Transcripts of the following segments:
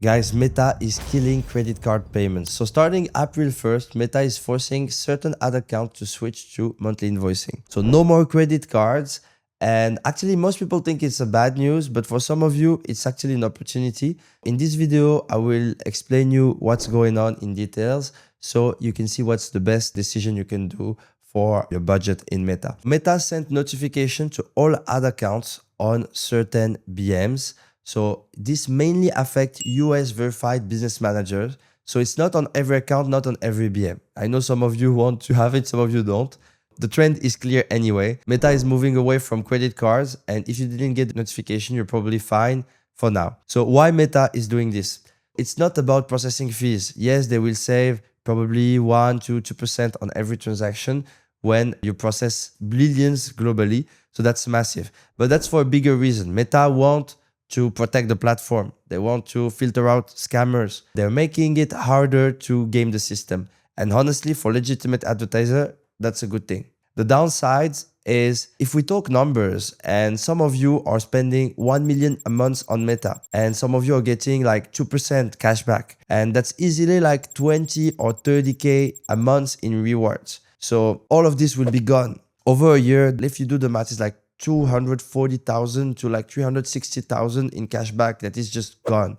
Guys, Meta is killing credit card payments. So starting April 1st, Meta is forcing certain ad accounts to switch to monthly invoicing. So no more credit cards. And actually, most people think it's a bad news, but for some of you, it's actually an opportunity. In this video, I will explain you what's going on in details so you can see what's the best decision you can do for your budget in Meta. Meta sent notification to all ad accounts on certain BMs. So this mainly affects US verified business managers. So it's not on every account, not on every BM. I know some of you want to have it, some of you don't. The trend is clear anyway. Meta is moving away from credit cards, and if you didn't get the notification, you're probably fine for now. So why Meta is doing this? It's not about processing fees. Yes, they will save probably 1 to 2% on every transaction when you process billions globally. So that's massive. But that's for a bigger reason. Meta wants to protect the platform. They want to filter out scammers. They're making it harder to game the system. And honestly, for legitimate advertiser, that's a good thing. The downsides is if we talk numbers and some of you are spending 1 million a month on Meta and some of you are getting like 2% cashback, and that's easily like 20 or 30K a month in rewards. So all of this will be gone. Over a year, if you do the math, it's like 240,000 to like 360,000 in cashback that is just gone.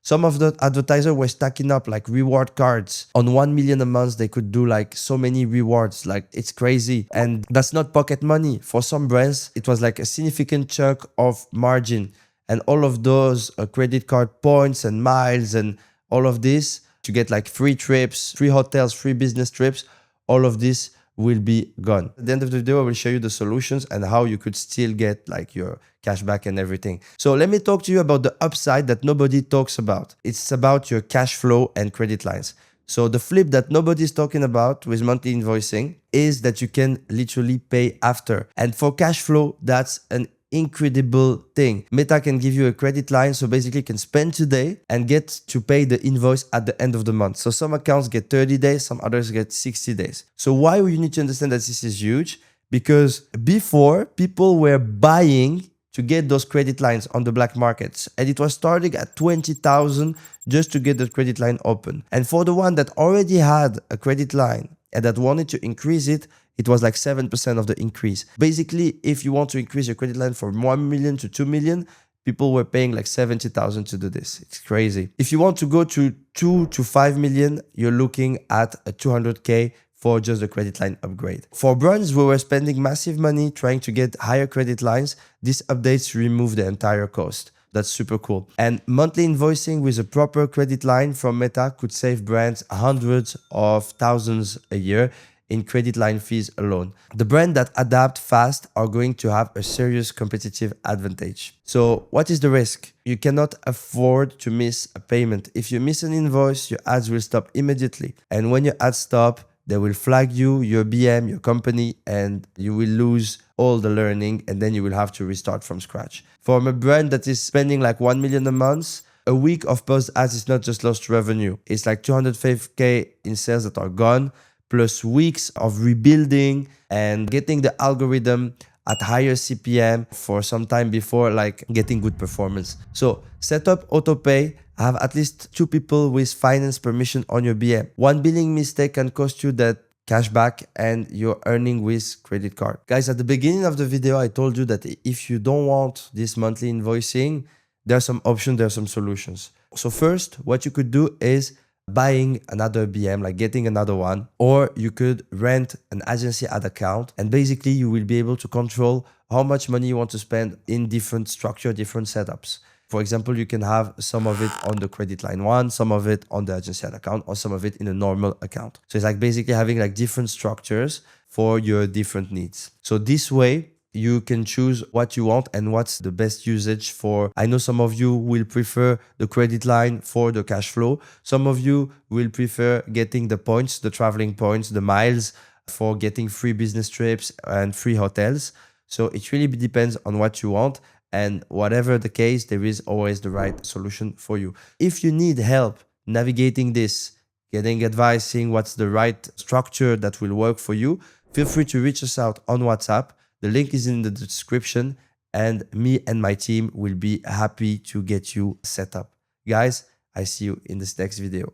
Some of the advertisers were stacking up like reward cards. On 1 million a month, they could do like so many rewards. Like it's crazy. And that's not pocket money. For some brands, it was like a significant chunk of margin. And all of those credit card points and miles and all of this to get like free trips, free hotels, free business trips, all of this will be gone. At the end of the video, I will show you the solutions and how you could still get like your cashback and everything. So let me talk to you about the upside that nobody talks about. It's about your cash flow and credit lines. So the flip that nobody's talking about with monthly invoicing is that you can literally pay after. And for cash flow, that's an incredible thing. Meta can give you a credit line, so basically you can spend today and get to pay the invoice at the end of the month. So some accounts get 30 days, some others get 60 days. So why you need to understand that this is huge? Because before, people were buying to get those credit lines on the black markets, and it was starting at 20,000 just to get the credit line open. And for the one that already had a credit line and that wanted to increase it, it was like 7% of the increase. Basically, if you want to increase your credit line from 1 million to 2 million, people were paying like 70,000 to do this. It's crazy. If you want to go to 2 to 5 million, you're looking at a 200K for just the credit line upgrade. For brands who were spending massive money trying to get higher credit lines, these updates remove the entire cost. That's super cool. And monthly invoicing with a proper credit line from Meta could save brands hundreds of thousands a year in credit line fees alone. The brands that adapt fast are going to have a serious competitive advantage. So what is the risk? You cannot afford to miss a payment. If you miss an invoice, your ads will stop immediately. And when your ads stop, they will flag you, your BM, your company, and you will lose all the learning, and then you will have to restart from scratch. For a brand that is spending like 1 million a month, a week of post ads is not just lost revenue. It's like 205K in sales that are gone, plus weeks of rebuilding and getting the algorithm at higher CPM for some time before like getting good performance. So set up autopay, have at least 2 people with finance permission on your BM. One billing mistake can cost you that cashback and you're earning with credit card. Guys, at the beginning of the video, I told you that if you don't want this monthly invoicing, there are some options, there are some solutions. So first, what you could do is buying another BM, like getting another one, or you could rent an agency ad account, and basically you will be able to control how much money you want to spend in different structure, different setups. For example, you can have some of it on the credit line one, some of it on the agency ad account, or some of it in a normal account. So it's like basically having like different structures for your different needs. So this way, you can choose what you want and what's the best usage for. I know some of you will prefer the credit line for the cash flow. Some of you will prefer getting the points, the traveling points, the miles for getting free business trips and free hotels. So it really depends on what you want. And whatever the case, there is always the right solution for you. If you need help navigating this, getting advice, seeing what's the right structure that will work for you, feel free to reach us out on WhatsApp. The link is in the description, and me and my team will be happy to get you set up. Guys, I see you in this next video.